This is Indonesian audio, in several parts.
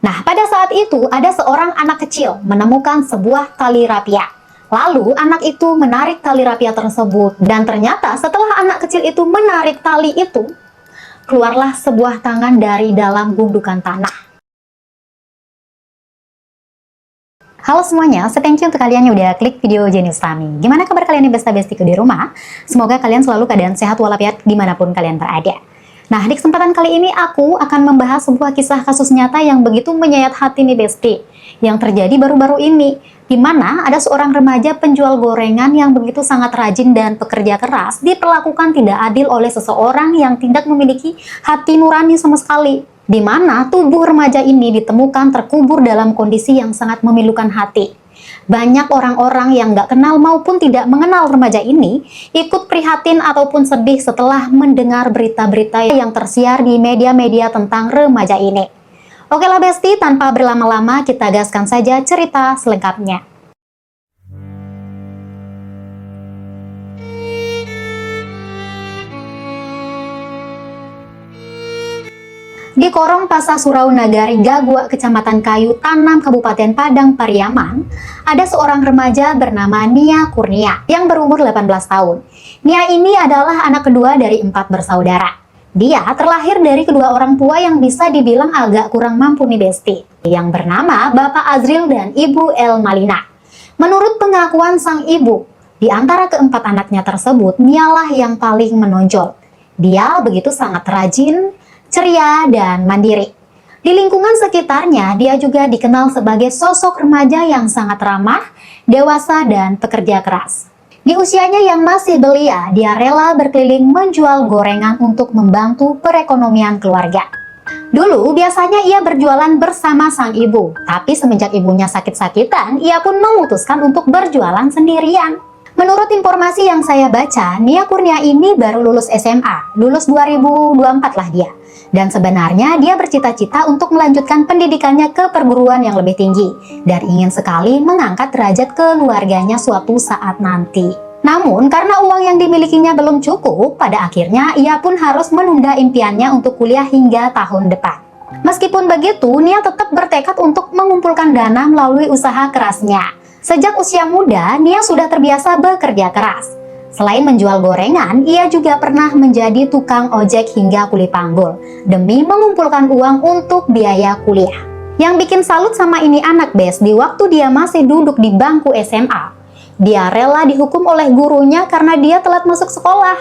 Nah, pada saat itu ada seorang anak kecil menemukan sebuah tali rapia. Lalu anak itu menarik tali rapia tersebut, dan ternyata setelah anak kecil itu menarik tali itu, keluarlah sebuah tangan dari dalam gundukan tanah. Halo semuanya, thank you untuk kalian yang udah klik video Genius Tami. Gimana kabar kalian nih besta-bestiku di rumah? Semoga kalian selalu keadaan sehat walafiat dimanapun kalian berada. Nah, di kesempatan kali ini aku akan membahas sebuah kisah kasus nyata yang begitu menyayat hati nih besti, yang terjadi baru-baru ini, di mana ada seorang remaja penjual gorengan yang begitu sangat rajin dan pekerja keras diperlakukan tidak adil oleh seseorang yang tidak memiliki hati nurani sama sekali. Di mana tubuh remaja ini ditemukan terkubur dalam kondisi yang sangat memilukan hati. Banyak orang-orang yang gak kenal maupun tidak mengenal remaja ini ikut prihatin ataupun sedih setelah mendengar berita-berita yang tersiar di media-media tentang remaja ini. Oke lah besti, tanpa berlama-lama kita gaskan saja cerita selengkapnya. Di Korong Pasar Surau Nagari Gagua, Kecamatan Kayu Tanam, Kabupaten Padang Pariaman, ada seorang remaja bernama Nia Kurnia yang berumur 18 tahun. Nia ini adalah anak kedua dari 4 bersaudara. Dia terlahir dari kedua orang tua yang bisa dibilang agak kurang mampu nih besti, yang bernama Bapak Azril dan Ibu El Malina. Menurut pengakuan sang ibu, di antara keempat anaknya tersebut, Nialah yang paling menonjol. Dia begitu sangat rajin, ceria, dan mandiri. Di lingkungan sekitarnya, dia juga dikenal sebagai sosok remaja yang sangat ramah, dewasa, dan pekerja keras. Di usianya yang masih belia, dia rela berkeliling menjual gorengan untuk membantu perekonomian keluarga. Dulu, biasanya ia berjualan bersama sang ibu, tapi semenjak ibunya sakit-sakitan, ia pun memutuskan untuk berjualan sendirian. Menurut informasi yang saya baca, Nia Kurnia ini baru lulus SMA, lulus 2024 lah dia. Dan sebenarnya dia bercita-cita untuk melanjutkan pendidikannya ke perguruan yang lebih tinggi dan ingin sekali mengangkat derajat keluarganya suatu saat nanti. Namun karena uang yang dimilikinya belum cukup, pada akhirnya ia pun harus menunda impiannya untuk kuliah hingga tahun depan. Meskipun begitu, Nia tetap bertekad untuk mengumpulkan dana melalui usaha kerasnya. Sejak usia muda, Nia sudah terbiasa bekerja keras. Selain menjual gorengan, ia juga pernah menjadi tukang ojek hingga kuli panggul demi mengumpulkan uang untuk biaya kuliah. Yang bikin salut sama ini anak bes, di waktu dia masih duduk di bangku SMA, dia rela dihukum oleh gurunya karena dia telat masuk sekolah.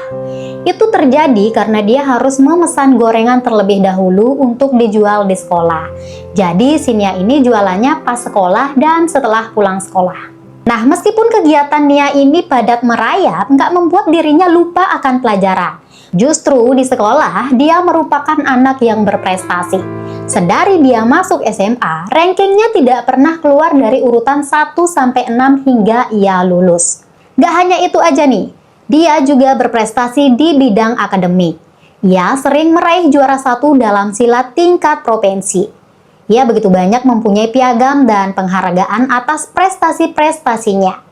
Itu terjadi karena dia harus memesan gorengan terlebih dahulu untuk dijual di sekolah. Jadi si Nia ini jualannya pas sekolah dan setelah pulang sekolah. Nah, meskipun kegiatan Nia ini padat merayap, nggak membuat dirinya lupa akan pelajaran. Justru di sekolah, dia merupakan anak yang berprestasi. Sedari dia masuk SMA, rankingnya tidak pernah keluar dari urutan 1-6 hingga ia lulus. Nggak hanya itu aja nih, dia juga berprestasi di bidang akademik. Ia sering meraih juara 1 dalam silat tingkat provinsi. Ia begitu banyak mempunyai piagam dan penghargaan atas prestasi-prestasinya.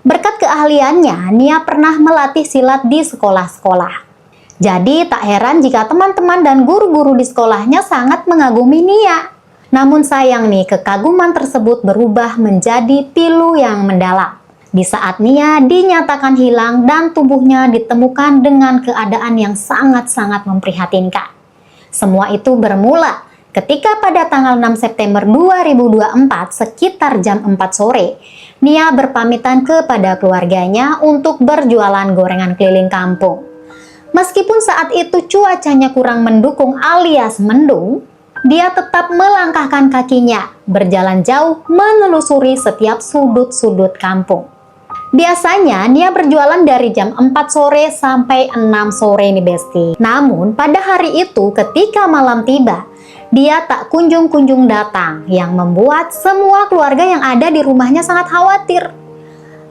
Berkat keahliannya, Nia pernah melatih silat di sekolah-sekolah. Jadi tak heran jika teman-teman dan guru-guru di sekolahnya sangat mengagumi Nia. Namun sayang nih, kekaguman tersebut berubah menjadi pilu yang mendalam. Di saat Nia dinyatakan hilang dan tubuhnya ditemukan dengan keadaan yang sangat-sangat memprihatinkan. Semua itu bermula ketika pada tanggal 6 September 2024 sekitar jam 4 sore, Nia berpamitan kepada keluarganya untuk berjualan gorengan keliling kampung. Meskipun saat itu cuacanya kurang mendukung alias mendung, dia tetap melangkahkan kakinya, berjalan jauh menelusuri setiap sudut-sudut kampung. Biasanya Nia berjualan dari jam 4 sore sampai 6 sore nih besti. Namun pada hari itu ketika malam tiba, dia tak kunjung-kunjung datang, yang membuat semua keluarga yang ada di rumahnya sangat khawatir.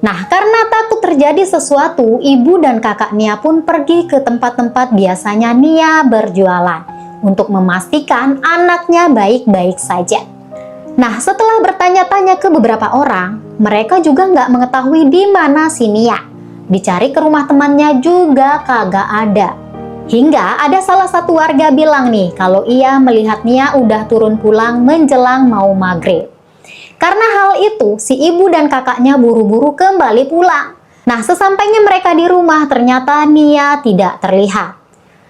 Nah, karena takut terjadi sesuatu, ibu dan kakak Nia pun pergi ke tempat-tempat biasanya Nia berjualan untuk memastikan anaknya baik-baik saja. Nah, setelah bertanya-tanya ke beberapa orang, mereka juga nggak mengetahui di mana si Nia. Dicari ke rumah temannya juga kagak ada. Hingga ada salah satu warga bilang nih kalau ia melihat Nia udah turun pulang menjelang mau maghrib. Karena hal itu, si ibu dan kakaknya buru-buru kembali pulang. Nah, sesampainya mereka di rumah, ternyata Nia tidak terlihat.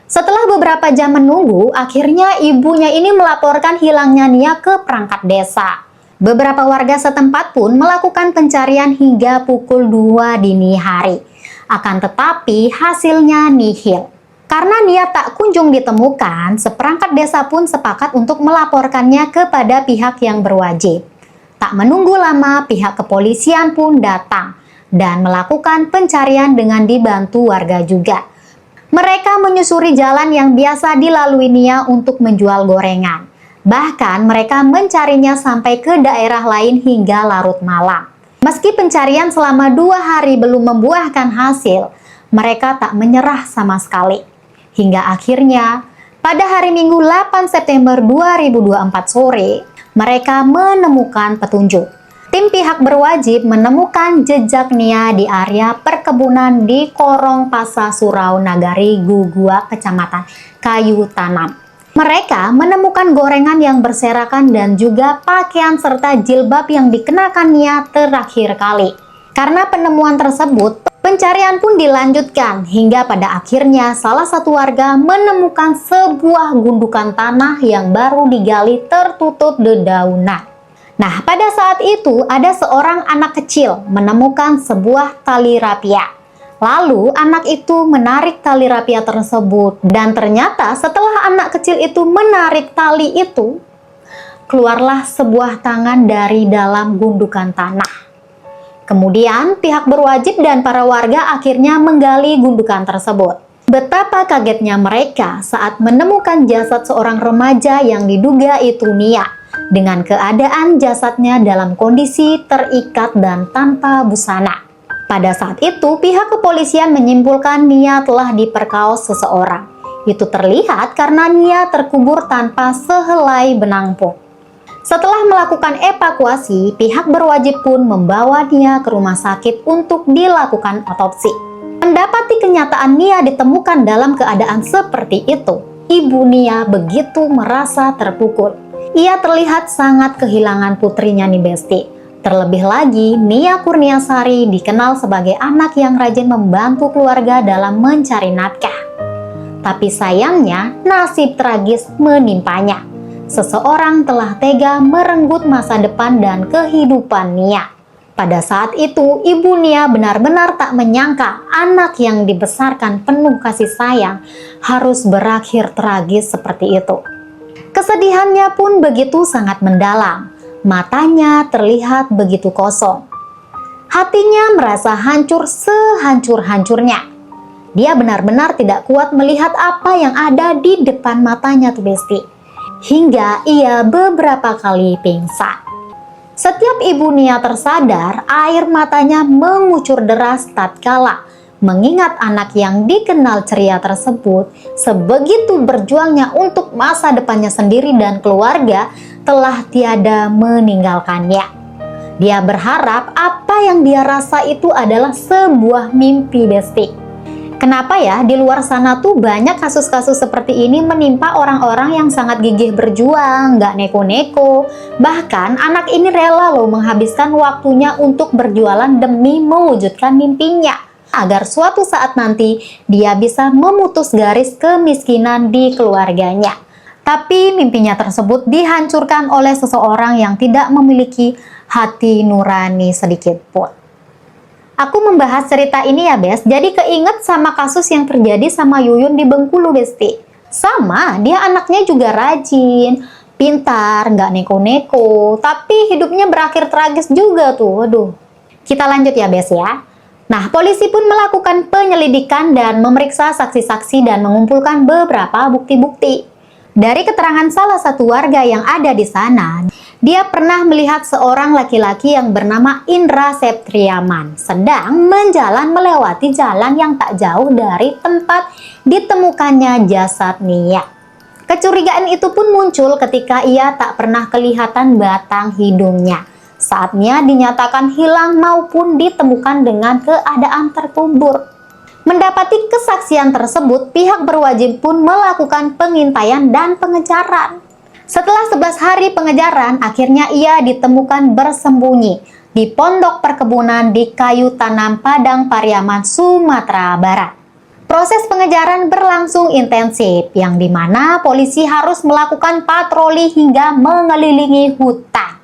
Setelah beberapa jam menunggu, akhirnya ibunya ini melaporkan hilangnya Nia ke perangkat desa. Beberapa warga setempat pun melakukan pencarian hingga pukul 2 dini hari. Akan tetapi, hasilnya nihil. Karena Nia tak kunjung ditemukan, seperangkat desa pun sepakat untuk melaporkannya kepada pihak yang berwajib. Tak menunggu lama, pihak kepolisian pun datang dan melakukan pencarian dengan dibantu warga juga. Mereka menyusuri jalan yang biasa dilalui Nia untuk menjual gorengan. Bahkan mereka mencarinya sampai ke daerah lain hingga larut malam. Meski pencarian selama 2 hari belum membuahkan hasil, mereka tak menyerah sama sekali. Hingga akhirnya, pada hari Minggu 8 September 2024 sore, mereka menemukan petunjuk. Tim pihak berwajib menemukan jejak Nia di area perkebunan di Korong Pasa Surau Nagari Gugua, Kecamatan Kayu Tanam. Mereka menemukan gorengan yang berserakan dan juga pakaian serta jilbab yang dikenakan Nia terakhir kali. Karena penemuan tersebut, pencarian pun dilanjutkan hingga pada akhirnya salah satu warga menemukan sebuah gundukan tanah yang baru digali tertutup dedaunan. Nah, pada saat itu ada seorang anak kecil menemukan sebuah tali rapia. Lalu anak itu menarik tali rapia tersebut dan ternyata setelah anak kecil itu menarik tali itu, keluarlah sebuah tangan dari dalam gundukan tanah. Kemudian pihak berwajib dan para warga akhirnya menggali gundukan tersebut. Betapa kagetnya mereka saat menemukan jasad seorang remaja yang diduga itu Nia, dengan keadaan jasadnya dalam kondisi terikat dan tanpa busana. Pada saat itu, pihak kepolisian menyimpulkan Nia telah diperkaos seseorang. Itu terlihat karena Nia terkubur tanpa sehelai benang pun. Setelah melakukan evakuasi, pihak berwajib pun membawa Nia ke rumah sakit untuk dilakukan otopsi. Mendapati kenyataan Nia ditemukan dalam keadaan seperti itu, ibu Nia begitu merasa terpukul. Ia terlihat sangat kehilangan putrinya nih Besti. Terlebih lagi, Nia Kurniasari dikenal sebagai anak yang rajin membantu keluarga dalam mencari nafkah. Tapi sayangnya, nasib tragis menimpanya. Seseorang telah tega merenggut masa depan dan kehidupan Nia. Pada saat itu, ibu Nia benar-benar tak menyangka anak yang dibesarkan penuh kasih sayang harus berakhir tragis seperti itu. Kesedihannya pun begitu sangat mendalam. Matanya terlihat begitu kosong. Hatinya merasa hancur sehancur-hancurnya. Dia benar-benar tidak kuat melihat apa yang ada di depan matanya tuh Besti. Hingga ia beberapa kali pingsan. Setiap ibu Nia tersadar, air matanya mengucur deras tatkala mengingat anak yang dikenal ceria tersebut sebegitu berjuangnya untuk masa depannya sendiri dan keluarga telah tiada meninggalkannya. Dia berharap apa yang dia rasa itu adalah sebuah mimpi Besti. Kenapa ya di luar sana tuh banyak kasus-kasus seperti ini menimpa orang-orang yang sangat gigih berjuang, nggak neko-neko. Bahkan anak ini rela loh menghabiskan waktunya untuk berjualan demi mewujudkan mimpinya. Agar suatu saat nanti dia bisa memutus garis kemiskinan di keluarganya. Tapi mimpinya tersebut dihancurkan oleh seseorang yang tidak memiliki hati nurani sedikit pun. Aku membahas cerita ini ya Bes, jadi keinget sama kasus yang terjadi sama Yuyun di Bengkulu Besti. Sama, dia anaknya juga rajin, pintar, nggak neko-neko, tapi hidupnya berakhir tragis juga tuh, aduh. Kita lanjut ya Bes ya. Nah, polisi pun melakukan penyelidikan dan memeriksa saksi-saksi dan mengumpulkan beberapa bukti-bukti. Dari keterangan salah satu warga yang ada di sana, dia pernah melihat seorang laki-laki yang bernama Indra Septriaman sedang menjalan melewati jalan yang tak jauh dari tempat ditemukannya jasad Nia. Kecurigaan itu pun muncul ketika ia tak pernah kelihatan batang hidungnya saat Nia dinyatakan hilang maupun ditemukan dengan keadaan terkubur. Mendapati kesaksian tersebut, pihak berwajib pun melakukan pengintaian dan pengejaran. Setelah 11 hari pengejaran, akhirnya ia ditemukan bersembunyi di pondok perkebunan di Kayu Tanam Padang Pariaman, Sumatera Barat. Proses pengejaran berlangsung intensif, yang dimana polisi harus melakukan patroli hingga mengelilingi hutan.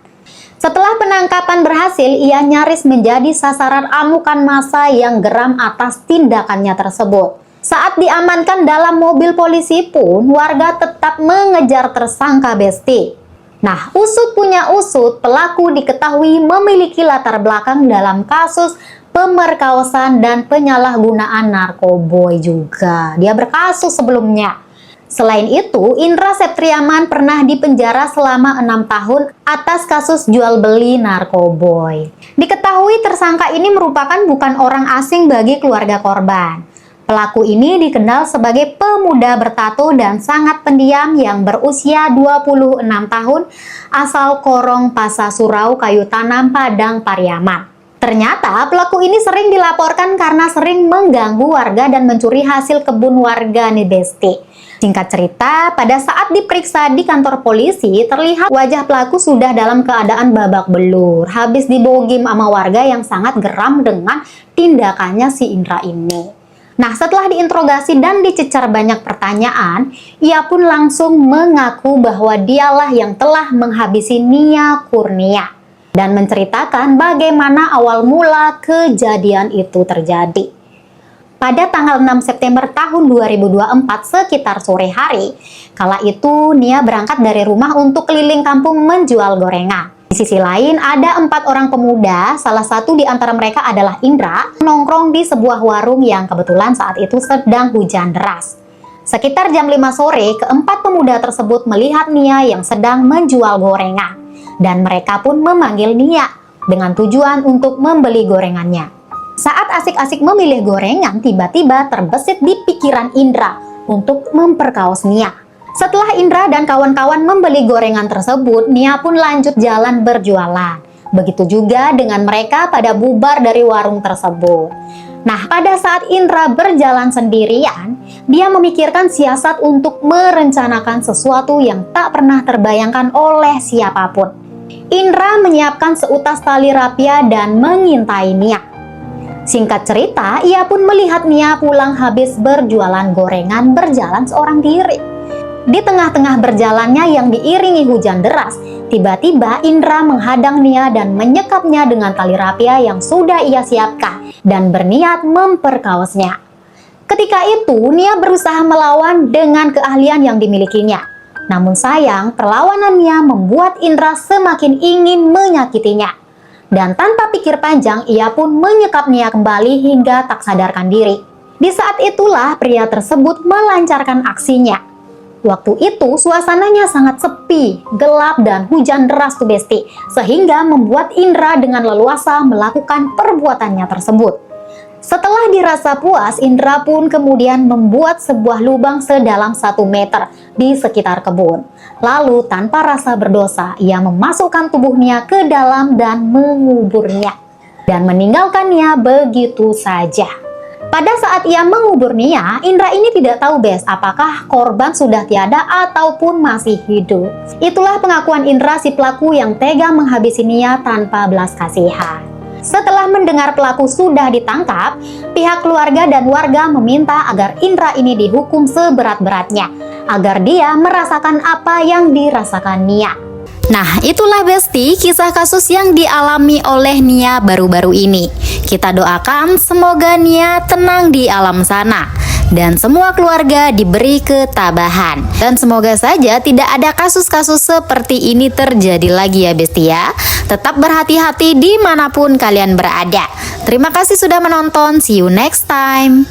Setelah penangkapan berhasil, ia nyaris menjadi sasaran amukan massa yang geram atas tindakannya tersebut. Saat diamankan dalam mobil polisi pun, warga tetap mengejar tersangka Besti. Nah, usut punya usut, pelaku diketahui memiliki latar belakang dalam kasus pemerkosaan dan penyalahgunaan narkoba juga. Dia berkasus sebelumnya. Selain itu, Indra Septriaman pernah dipenjara selama 6 tahun atas kasus jual beli narkoba. Diketahui tersangka ini merupakan bukan orang asing bagi keluarga korban. Pelaku ini dikenal sebagai pemuda bertato dan sangat pendiam yang berusia 26 tahun, asal Korong Pasa Surau, Kayu Tanam, Padang Pariaman. Ternyata pelaku ini sering dilaporkan karena sering mengganggu warga dan mencuri hasil kebun warga nih Besti. Singkat cerita, pada saat diperiksa di kantor polisi, terlihat wajah pelaku sudah dalam keadaan babak belur, habis dibogim sama warga yang sangat geram dengan tindakannya si Indra ini. Nah, setelah diinterogasi dan dicecar banyak pertanyaan, ia pun langsung mengaku bahwa dialah yang telah menghabisi Nia Kurnia dan menceritakan bagaimana awal mula kejadian itu terjadi. Pada tanggal 6 September tahun 2024 sekitar sore hari, kala itu Nia berangkat dari rumah untuk keliling kampung menjual gorengan. Di sisi lain ada 4 orang pemuda, salah satu di antara mereka adalah Indra, nongkrong di sebuah warung yang kebetulan saat itu sedang hujan deras. Sekitar jam 5 sore, keempat pemuda tersebut melihat Nia yang sedang menjual gorengan, dan mereka pun memanggil Nia dengan tujuan untuk membeli gorengannya. Saat asik-asik memilih gorengan, tiba-tiba terbesit di pikiran Indra untuk memperkaos Nia. Setelah Indra dan kawan-kawan membeli gorengan tersebut, Nia pun lanjut jalan berjualan. Begitu juga dengan mereka pada bubar dari warung tersebut. Nah, pada saat Indra berjalan sendirian, dia memikirkan siasat untuk merencanakan sesuatu yang tak pernah terbayangkan oleh siapapun. Indra menyiapkan seutas tali rapia dan mengintai Nia. Singkat cerita, ia pun melihat Nia pulang habis berjualan gorengan berjalan seorang diri. Di tengah-tengah berjalannya yang diiringi hujan deras, tiba-tiba Indra menghadang Nia dan menyekapnya dengan tali rapia yang sudah ia siapkan dan berniat memperkaosnya. Ketika itu, Nia berusaha melawan dengan keahlian yang dimilikinya. Namun sayang, perlawanan Nia membuat Indra semakin ingin menyakitinya. Dan tanpa pikir panjang, ia pun menyekap Nia kembali hingga tak sadarkan diri. Di saat itulah pria tersebut melancarkan aksinya. Waktu itu suasananya sangat sepi, gelap, dan hujan deras tuh Besti, sehingga membuat Indra dengan leluasa melakukan perbuatannya tersebut. Setelah dirasa puas, Indra pun kemudian membuat sebuah lubang sedalam 1 meter di sekitar kebun. Lalu tanpa rasa berdosa, ia memasukkan tubuhnya ke dalam dan menguburnya. Dan meninggalkan Nia begitu saja. Pada saat ia mengubur Nia, Indra ini tidak tahu apakah korban sudah tiada ataupun masih hidup. Itulah pengakuan Indra si pelaku yang tega menghabisi Nia tanpa belas kasihan. Setelah mendengar pelaku sudah ditangkap, pihak keluarga dan warga meminta agar Indra ini dihukum seberat-beratnya, agar dia merasakan apa yang dirasakan Nia. Nah, itulah Besti, kisah kasus yang dialami oleh Nia baru-baru ini. Kita doakan semoga Nia tenang di alam sana dan semua keluarga diberi ketabahan. Dan semoga saja tidak ada kasus-kasus seperti ini terjadi lagi ya Besti ya. Tetap berhati-hati dimanapun kalian berada. Terima kasih sudah menonton, see you next time.